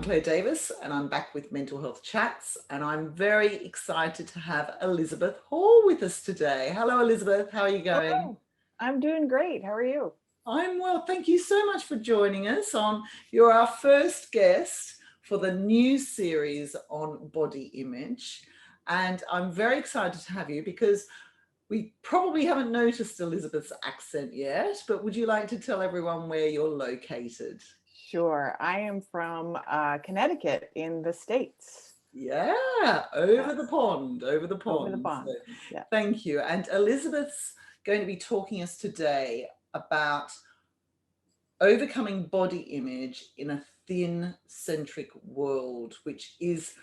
Claire Davis, and I'm back with Mental Health Chats, and I'm very excited to have Elizabeth Hall with us today. Hello, Elizabeth. How are you going? Hello. I'm doing great. How are you? I'm well. Thank you so much for joining us. You're our first guest for the new series on body image, and I'm very excited to have you because we probably haven't noticed Elizabeth's accent yet, but would you like to tell everyone where you're located? Sure. I am from Connecticut in the States. Yeah, over Yes, the pond, over the over the pond. So pond. Yeah. thank you. And Elizabeth's going to be talking us today about overcoming body image in a thin-centric world, which is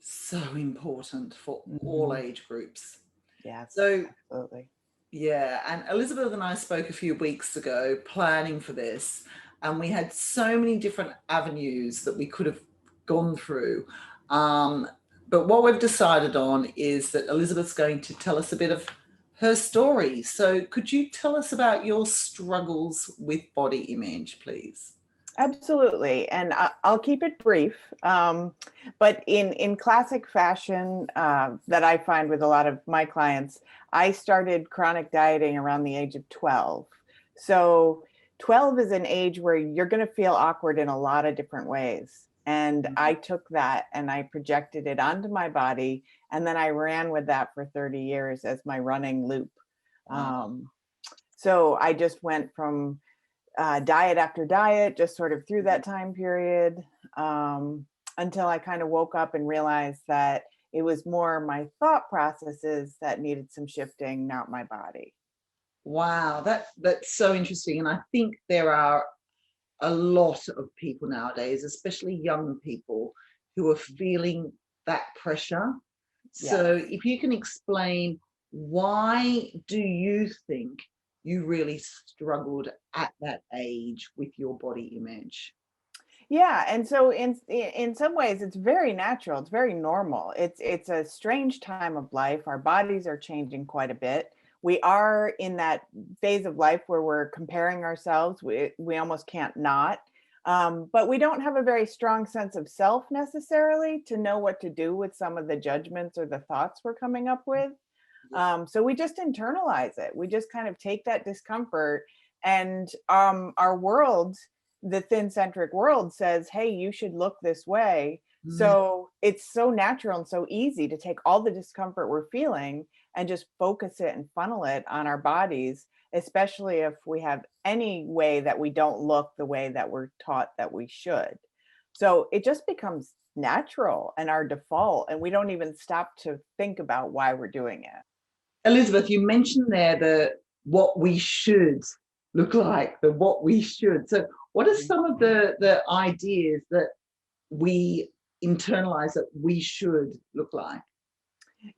so important for all age groups. Yes, So absolutely. yeah, and Elizabeth and I spoke a few weeks ago planning for this, and we had so many different avenues that we could have gone through. But what we've decided on is that Elizabeth's going to tell us a bit of her story. So could you tell us about your struggles with body image, please? Absolutely. And I'll keep it brief. But in classic fashion that I find with a lot of my clients, I started chronic dieting around the age of 12. So 12 is an age where you're going to feel awkward in a lot of different ways. And I took that and I projected it onto my body. And then I ran with that for 30 years as my running loop. Wow. So I just went from diet after diet, just sort of through that time period, until I kind of woke up and realized that it was more my thought processes that needed some shifting, not my body. Wow, that's so interesting. And I think there are a lot of people nowadays, especially young people, who are feeling that pressure. Yes. So if you can explain, why do you think you really struggled at that age with your body image? Yeah, and so in some ways it's very natural. It's very normal. It's a strange time of life. Our bodies are changing quite a bit. We are in that phase of life where we're comparing ourselves. We almost can't not. But we don't have a very strong sense of self necessarily to know what to do with some of the judgments or the thoughts we're coming up with. So we just internalize it. We just kind of take that discomfort, and our world, the thin-centric world, says, hey, you should look this way. Mm, So it's so natural and so easy to take all the discomfort we're feeling and just focus it and funnel it on our bodies, especially if we have any way that we don't look the way that we're taught that we should. So it just becomes natural and our default, and we don't even stop to think about why we're doing it. Elizabeth, you mentioned there the what we should look like, the what we should. So what are some of the ideas that we internalize that we should look like?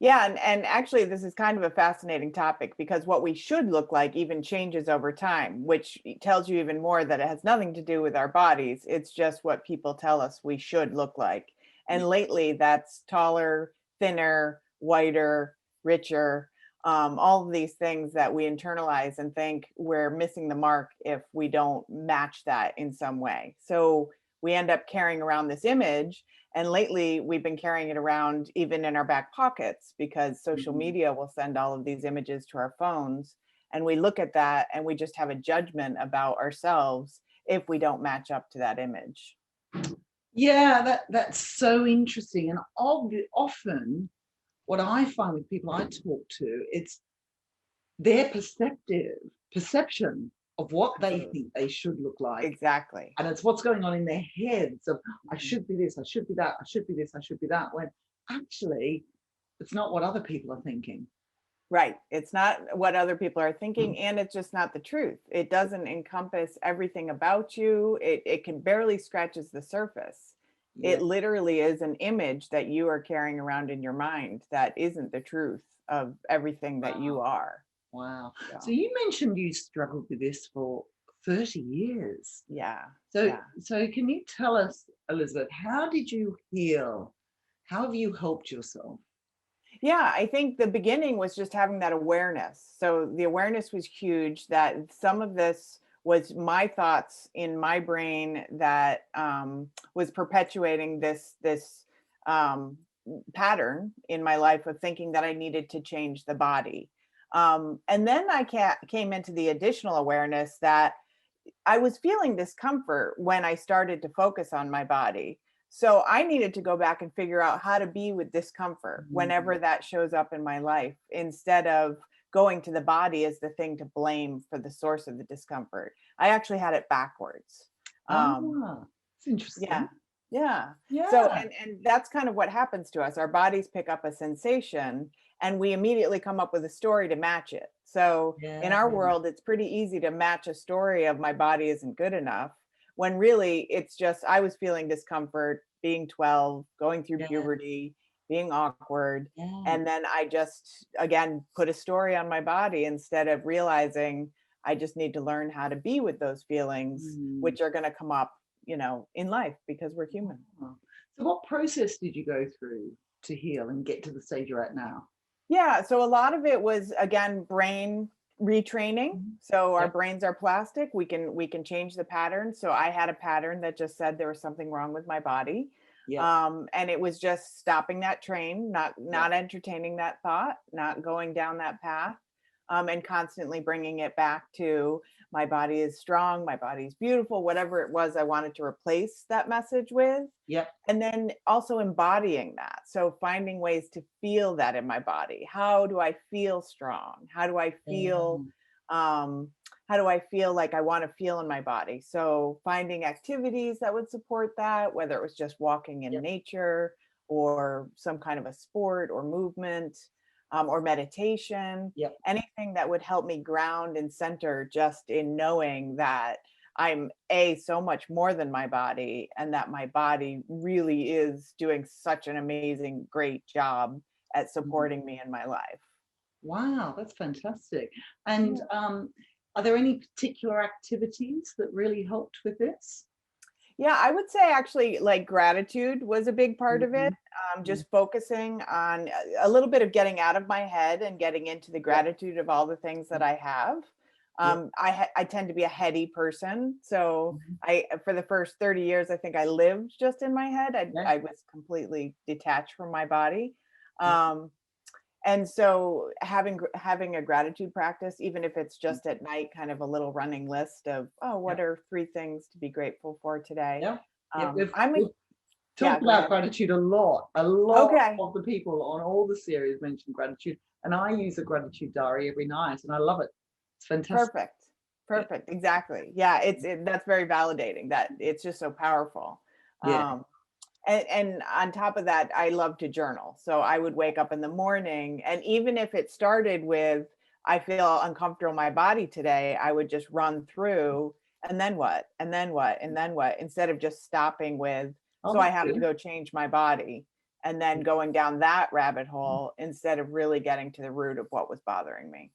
Yeah, and actually this is kind of a fascinating topic because what we should look like even changes over time, which tells you even more that it has nothing to do with our bodies. It's just what people tell us we should look like. Yeah. And lately that's taller, thinner, whiter, richer, all of these things that we internalize and think we're missing the mark if we don't match that in some way. So we end up carrying around this image, and lately we've been carrying it around even in our back pockets because social Mhm. media will send all of these images to our phones. And we look at that and we just have a judgment about ourselves if we don't match up to that image. Yeah, that's so interesting. And often what I find with people I talk to, it's their perception of what they Absolutely. think they should look like. Exactly. And it's what's going on in their heads of, I Mhm. should be this, I should be that, I should be this, I should be that, when actually it's not what other people are thinking. Right. It's not what other people are thinking, and it's just not the truth. It doesn't encompass everything about you. It can barely scratches the surface. Yeah. It literally is an image that you are carrying around in your mind that isn't the truth of everything that Wow. you are. Wow. So So, you mentioned you struggled with this for 30 years. yeah. So Yeah. so can you tell us, Elizabeth, how did you heal? How have you helped yourself? Yeah, I think the beginning was just having that awareness. So the awareness was huge that some of this was my thoughts in my brain that was perpetuating this pattern in my life of thinking that I needed to change the body. And then I came into the additional awareness that I was feeling discomfort when I started to focus on my body. So I needed to go back and figure out how to be with discomfort whenever that shows up in my life, instead of going to the body as the thing to blame for the source of the discomfort. I actually had it backwards. It's interesting. Yeah. Yeah. Yeah. So, and that's kind of what happens to us. Our bodies pick up a sensation and we immediately come up with a story to match it. So in our world, it's pretty easy to match a story of my body isn't good enough, when really it's just, I was feeling discomfort, being 12, going through puberty, being awkward. And then I just, again, put a story on my body instead of realizing I just need to learn how to be with those feelings, which are going to come up, you know, in life, because we're human. So what process did you go through to heal and get to the stage you're at now? Yeah, so a lot of it was, again, brain retraining. So our brains are plastic. We can change the pattern. So I had a pattern that just said there was something wrong with my body. And it was just stopping that train, not entertaining that thought, not going down that path, and constantly bringing it back to my body is strong, my body is beautiful, whatever it was I wanted to replace that message with. And then also embodying that. So finding ways to feel that in my body. How do I feel strong? How do I feel like I want to feel in my body? So finding activities that would support that, whether it was just walking in nature or some kind of a sport or movement, or meditation, anything that would help me ground and center, just in knowing that I'm so much more than my body, and that my body really is doing such an amazing, great job at supporting me in my life. Wow, that's fantastic. And are there any particular activities that really helped with this? Yeah, I would say actually, like, gratitude was a big part of it. Just focusing on a little bit of getting out of my head and getting into the gratitude of all the things that I have. I tend to be a heady person. So for the first 30 years, I think I lived just in my head. I was completely detached from my body. And so having a gratitude practice, even if it's just at night, kind of a little running list of, what are 3 things to be grateful for today? We've talked about gratitude a lot. A lot of the people on all the series mention gratitude, and I use a gratitude diary every night, and I love it. It's fantastic. Perfect. Exactly. Yeah, that's very validating. That it's just so powerful. And on top of that, I love to journal. So I would wake up in the morning, and even if it started with, I feel uncomfortable in my body today, I would just run through, and then what? And then what? And then what? Instead of just stopping with, so I have to go change my body, and then going down that rabbit hole instead of really getting to the root of what was bothering me.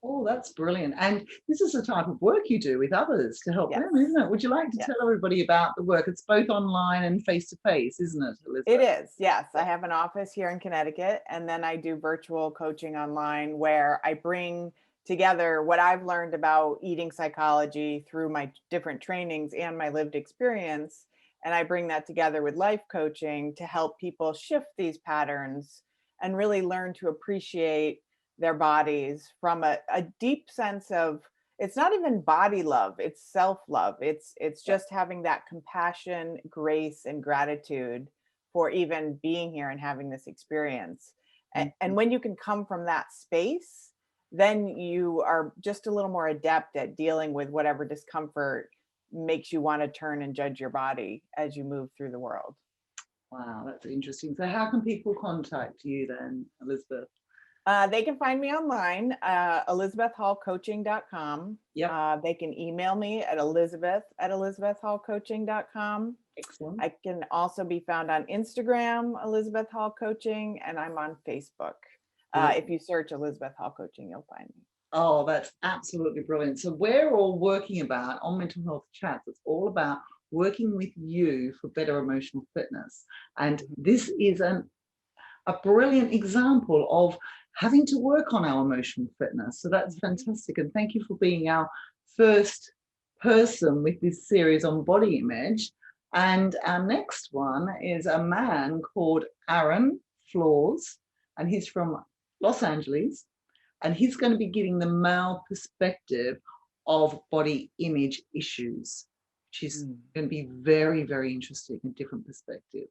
Oh, that's brilliant. And this is the type of work you do with others to help them, isn't it? Would you like to tell everybody about the work? It's both online and face-to-face, isn't it, Elizabeth? It is, yes. I have an office here in Connecticut, and then I do virtual coaching online, where I bring together what I've learned about eating psychology through my different trainings and my lived experience. And I bring that together with life coaching to help people shift these patterns and really learn to appreciate their bodies from a deep sense of, it's not even body love, it's self-love. It's just having that compassion, grace, and gratitude for even being here and having this experience. And when you can come from that space, then you are just a little more adept at dealing with whatever discomfort makes you want to turn and judge your body as you move through the world. Wow, that's interesting. So how can people contact you then, Elizabeth? They can find me online, 𝗖𝗵𝗆𝗆𝗀𝗆𝗀𝗋.com. They can email me at elizabeth@𝗖𝗵𝗆𝗆𝗀𝗆𝗀𝗋.com. Excellent. I can also be found on Instagram, Elizabeth Hall Coaching, and I'm on Facebook. If you search Elizabeth Hall Coaching, you'll find me. Oh, that's absolutely brilliant. So we're all working about, on Mental Health Chats, it's all about working with you for better emotional fitness. And this is a brilliant example of having to work on our emotional fitness. So that's fantastic. And thank you for being our first person with this series on body image. And our next one is a man called 𝗵𝗆𝘆𝗶𝘀𝗁, and he's from Los Angeles. And he's going to be giving the male perspective of body image issues, which is going to be very, very interesting, a different perspective.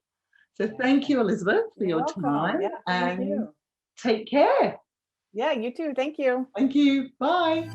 So thank you, Elizabeth, for your time. Yeah, thank and you. take care. Yeah, you too. Thank you. Thank you. Bye.